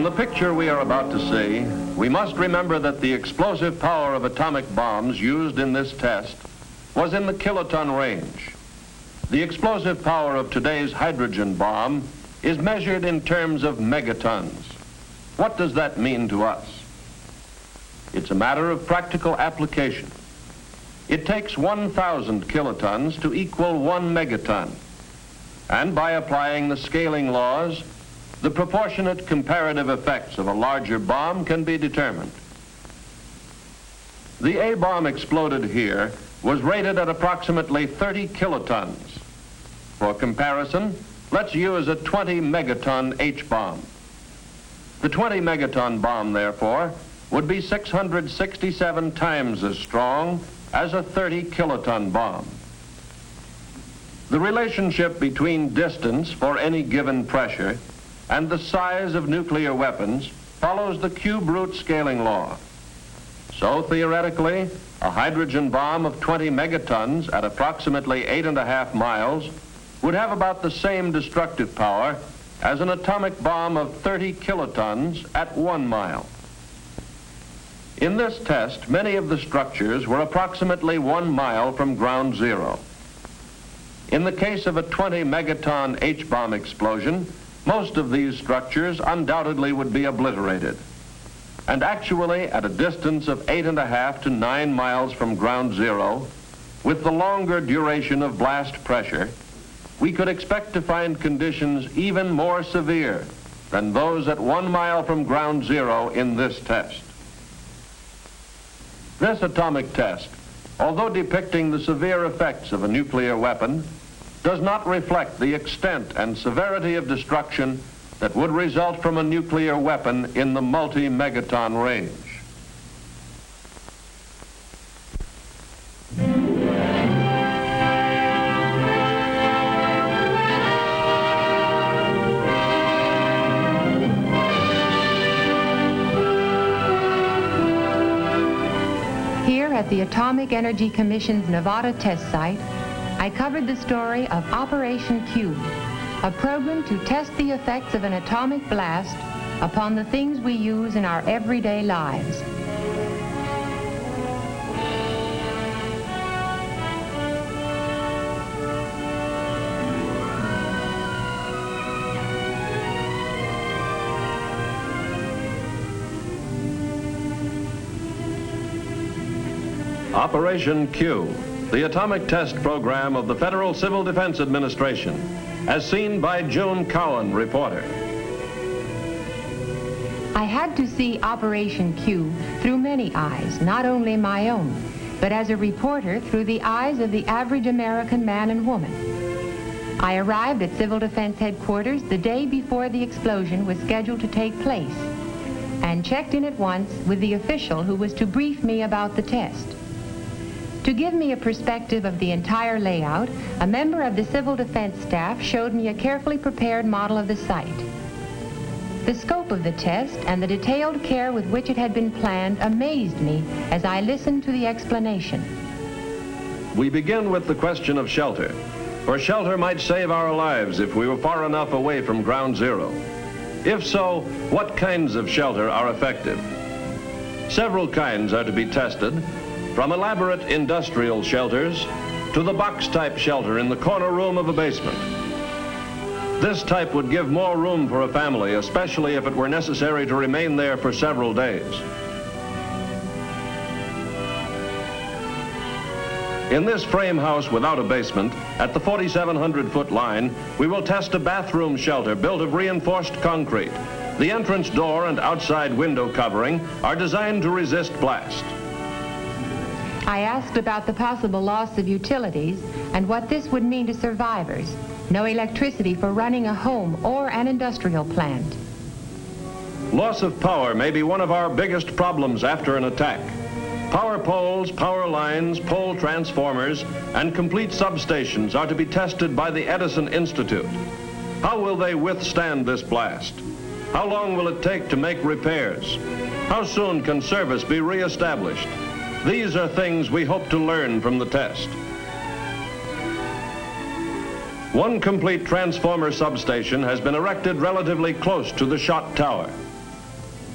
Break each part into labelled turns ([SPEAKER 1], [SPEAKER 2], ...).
[SPEAKER 1] In the picture we are about to see, we must remember that the explosive power of atomic bombs used in this test was in the kiloton range. The explosive power of today's hydrogen bomb is measured in terms of megatons. What does that mean to us? It's a matter of practical application. It takes 1,000 kilotons to equal 1 megaton. And by applying the scaling laws, the proportionate comparative effects of a larger bomb can be determined. The A bomb exploded here was rated at approximately 30 kilotons. For comparison, let's use a 20 megaton H bomb. The 20 megaton bomb, therefore, would be 667 times as strong as a 30 kiloton bomb. The relationship between distance for any given pressure and the size of nuclear weapons follows the cube root scaling law. So theoretically, a hydrogen bomb of 20 megatons at approximately 8.5 miles would have about the same destructive power as an atomic bomb of 30 kilotons at 1 mile. In this test, many of the structures were approximately 1 mile from ground zero. In the case of a 20 megaton H-bomb explosion, most of these structures undoubtedly would be obliterated. And actually, at a distance of 8.5 to 9 miles from ground zero, with the longer duration of blast pressure, we could expect to find conditions even more severe than those at 1 mile from ground zero in this test. This atomic test, although depicting the severe effects of a nuclear weapon, does not reflect the extent and severity of destruction that would result from a nuclear weapon in the multi-megaton range.
[SPEAKER 2] Here at the Atomic Energy Commission's Nevada test site, I covered the story of Operation Q, a program to test the effects of an atomic blast upon the things we use in our everyday lives.
[SPEAKER 1] Operation Q, the atomic test program of the Federal Civil Defense Administration, as seen by June Cowan, reporter.
[SPEAKER 2] I had to see Operation Q through many eyes, not only my own, but as a reporter through the eyes of the average American man and woman. I arrived at Civil Defense Headquarters the day before the explosion was scheduled to take place and checked in at once with the official who was to brief me about the test. To give me a perspective of the entire layout, a member of the Civil Defense staff showed me a carefully prepared model of the site. The scope of the test and the detailed care with which it had been planned amazed me as I listened to the explanation.
[SPEAKER 1] We begin with the question of shelter, for shelter might save our lives if we were far enough away from ground zero. If so, what kinds of shelter are effective? Several kinds are to be tested, from elaborate industrial shelters to the box-type shelter in the corner room of a basement. This type would give more room for a family, especially if it were necessary to remain there for several days. In this frame house without a basement, at the 4,700-foot line, we will test a bathroom shelter built of reinforced concrete. The entrance door and outside window covering are designed to resist blast.
[SPEAKER 2] I asked about the possible loss of utilities and what this would mean to survivors. No electricity for running a home or an industrial plant.
[SPEAKER 1] Loss of power may be one of our biggest problems after an attack. Power poles, power lines, pole transformers, and complete substations are to be tested by the Edison Institute. How will they withstand this blast? How long will it take to make repairs? How soon can service be reestablished? These are things we hope to learn from the test. One complete transformer substation has been erected relatively close to the shot tower.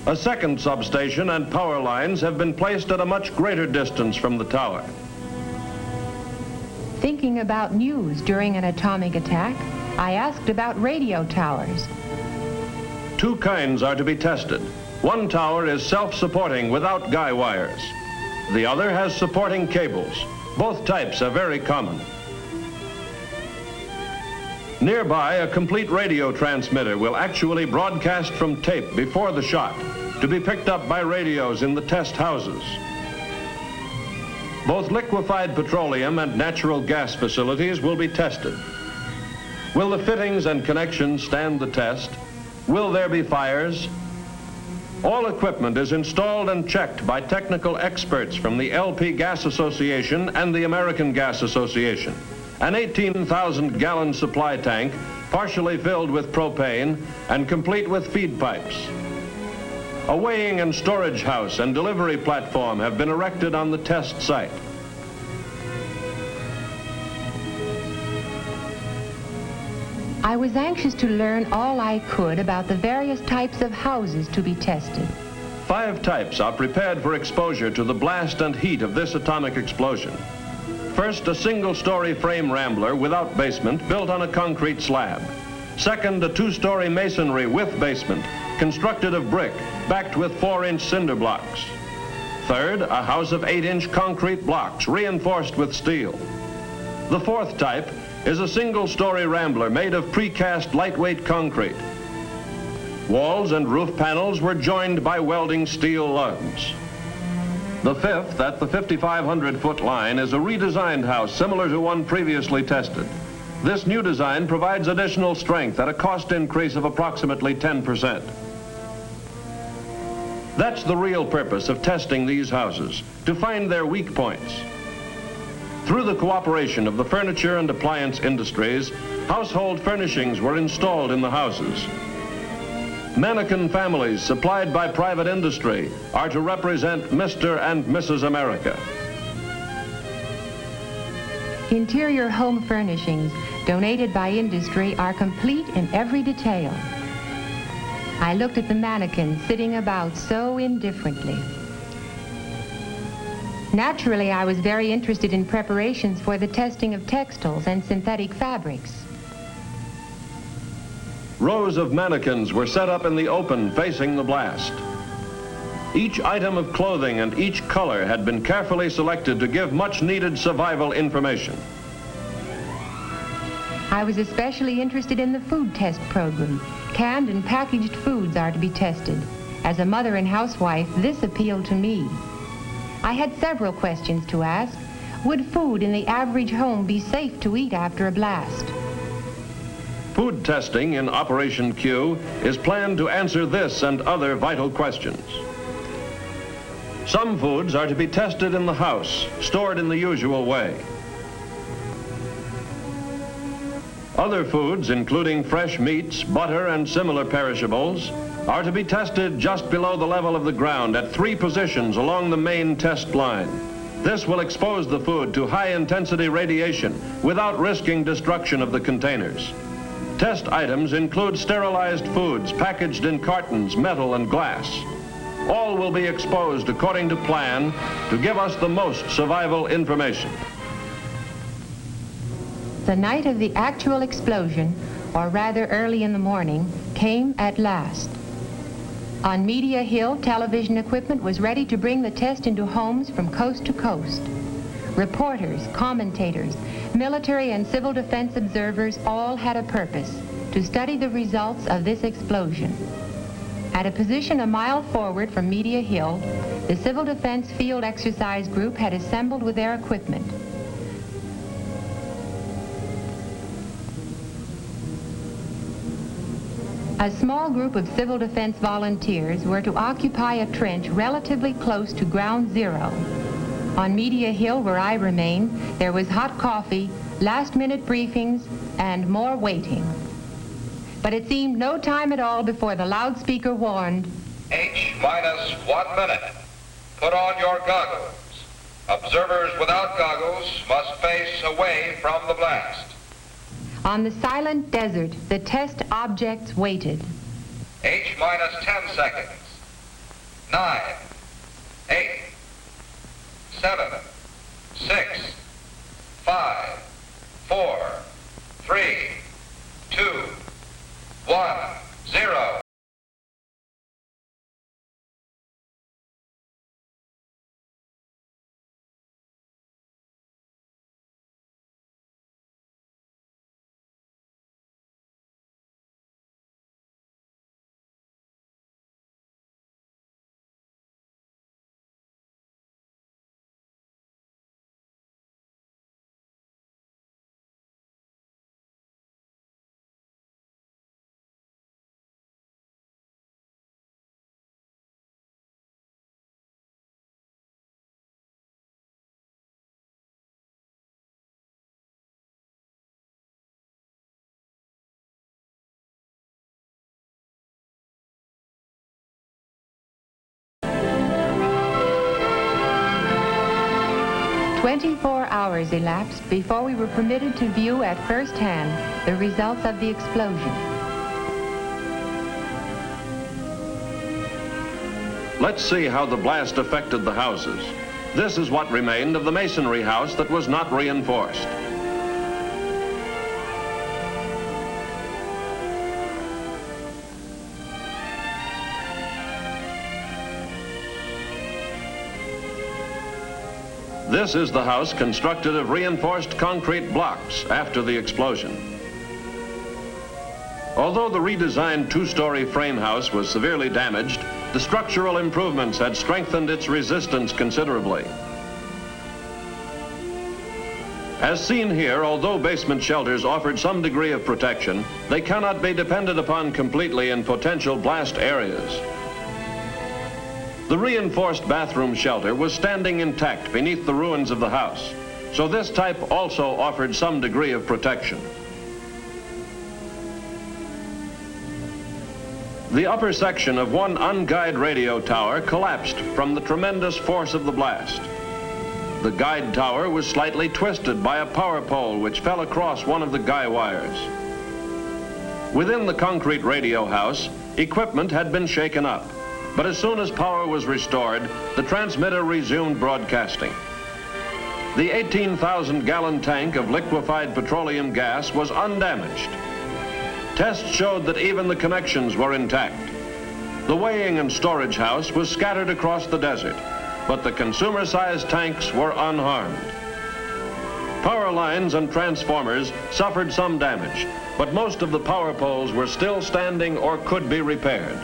[SPEAKER 1] A second substation and power lines have been placed at a much greater distance from the tower.
[SPEAKER 2] Thinking about news during an atomic attack, I asked about radio towers.
[SPEAKER 1] Two kinds are to be tested. One tower is self-supporting without guy wires. The other has supporting cables. Both types are very common. Nearby, a complete radio transmitter will actually broadcast from tape before the shot to be picked up by radios in the test houses. Both liquefied petroleum and natural gas facilities will be tested. Will the fittings and connections stand the test? Will there be fires? All equipment is installed and checked by technical experts from the LP Gas Association and the American Gas Association. An 18,000-gallon supply tank, partially filled with propane and complete with feed pipes. A weighing and storage house and delivery platform have been erected on the test site.
[SPEAKER 2] I was anxious to learn all I could about the various types of houses to be tested.
[SPEAKER 1] 5 types are prepared for exposure to the blast and heat of this atomic explosion. First, a single-story frame rambler without basement built on a concrete slab. Second, a 2-story masonry with basement constructed of brick backed with 4-inch cinder blocks. Third, a house of 8-inch concrete blocks reinforced with steel. The 4th type is a single-story rambler made of precast lightweight concrete. Walls and roof panels were joined by welding steel lugs. The 5th, at the 5,500-foot line, is a redesigned house similar to one previously tested. This new design provides additional strength at a cost increase of approximately 10%. That's the real purpose of testing these houses, to find their weak points. Through the cooperation of the furniture and appliance industries, household furnishings were installed in the houses. Mannequin families supplied by private industry are to represent Mr. and Mrs. America.
[SPEAKER 2] Interior home furnishings donated by industry are complete in every detail. I looked at the mannequins sitting about so indifferently. Naturally, I was very interested in preparations for the testing of textiles and synthetic fabrics.
[SPEAKER 1] Rows of mannequins were set up in the open facing the blast. Each item of clothing and each color had been carefully selected to give much needed survival information.
[SPEAKER 2] I was especially interested in the food test program. Canned and packaged foods are to be tested. As a mother and housewife, this appealed to me. I had several questions to ask. Would food in the average home be safe to eat after a blast?
[SPEAKER 1] Food testing in Operation Q is planned to answer this and other vital questions. Some foods are to be tested in the house, stored in the usual way. Other foods, including fresh meats, butter, and similar perishables, are to be tested just below the level of the ground at 3 positions along the main test line. This will expose the food to high-intensity radiation without risking destruction of the containers. Test items include sterilized foods packaged in cartons, metal, and glass. All will be exposed according to plan to give us the most survival information.
[SPEAKER 2] The night of the actual explosion, or rather early in the morning, came at last. On Media Hill, television equipment was ready to bring the test into homes from coast to coast. Reporters, commentators, military and civil defense observers all had a purpose: to study the results of this explosion. At a position a mile forward from Media Hill, the Civil Defense Field Exercise Group had assembled with their equipment. A small group of civil defense volunteers were to occupy a trench relatively close to ground zero. On Media Hill, where I remained, there was hot coffee, last-minute briefings, and more waiting. But it seemed no time at all before the loudspeaker warned,
[SPEAKER 3] H-minus 1 minute. Put on your goggles. Observers without goggles must face away from the blast.
[SPEAKER 2] On the silent desert, the test objects waited.
[SPEAKER 3] H-minus 10 seconds. 9, 8, 7, 6, 5, 4, 3, 2, 1, 0.
[SPEAKER 2] "24 hours elapsed before we were permitted to view at first hand the results of the explosion.
[SPEAKER 1] Let's see how the blast affected the houses. This is what remained of the masonry house that was not reinforced. This is the house constructed of reinforced concrete blocks after the explosion. Although the redesigned two-story frame house was severely damaged, the structural improvements had strengthened its resistance considerably. As seen here, although basement shelters offered some degree of protection, they cannot be depended upon completely in potential blast areas. The reinforced bathroom shelter was standing intact beneath the ruins of the house, so this type also offered some degree of protection. The upper section of one unguided radio tower collapsed from the tremendous force of the blast. The guide tower was slightly twisted by a power pole which fell across one of the guy wires. Within the concrete radio house, equipment had been shaken up, but as soon as power was restored, the transmitter resumed broadcasting. The 18,000-gallon tank of liquefied petroleum gas was undamaged. Tests showed that even the connections were intact. The weighing and storage house was scattered across the desert, but the consumer-sized tanks were unharmed. Power lines and transformers suffered some damage, but most of the power poles were still standing or could be repaired.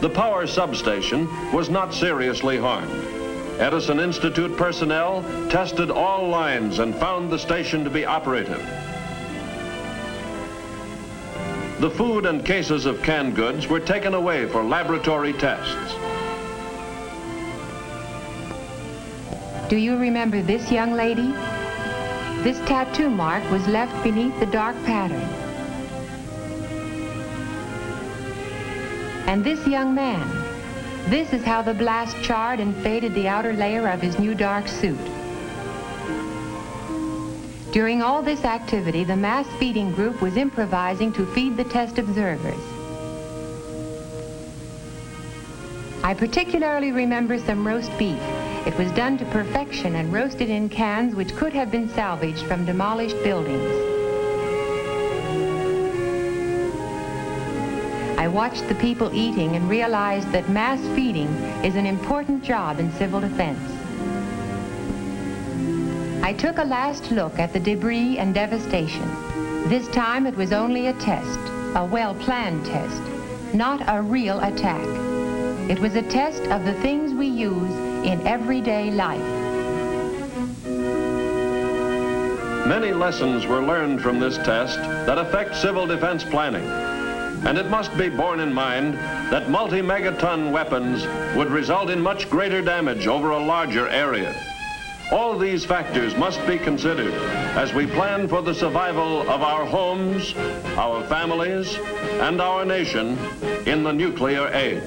[SPEAKER 1] The power substation was not seriously harmed. Edison Institute personnel tested all lines and found the station to be operative. The food and cases of canned goods were taken away for laboratory tests.
[SPEAKER 2] Do you remember this young lady? This tattoo mark was left beneath the dark pattern. And this young man, this is how the blast charred and faded the outer layer of his new dark suit. During all this activity, the mass feeding group was improvising to feed the test observers. I particularly remember some roast beef. It was done to perfection and roasted in cans which could have been salvaged from demolished buildings. I watched the people eating and realized that mass feeding is an important job in civil defense. I took a last look at the debris and devastation. This time it was only a test, a well-planned test, not a real attack. It was a test of the things we use in everyday life.
[SPEAKER 1] Many lessons were learned from this test that affect civil defense planning. And it must be borne in mind that multi-megaton weapons would result in much greater damage over a larger area. All these factors must be considered as we plan for the survival of our homes, our families, and our nation in the nuclear age.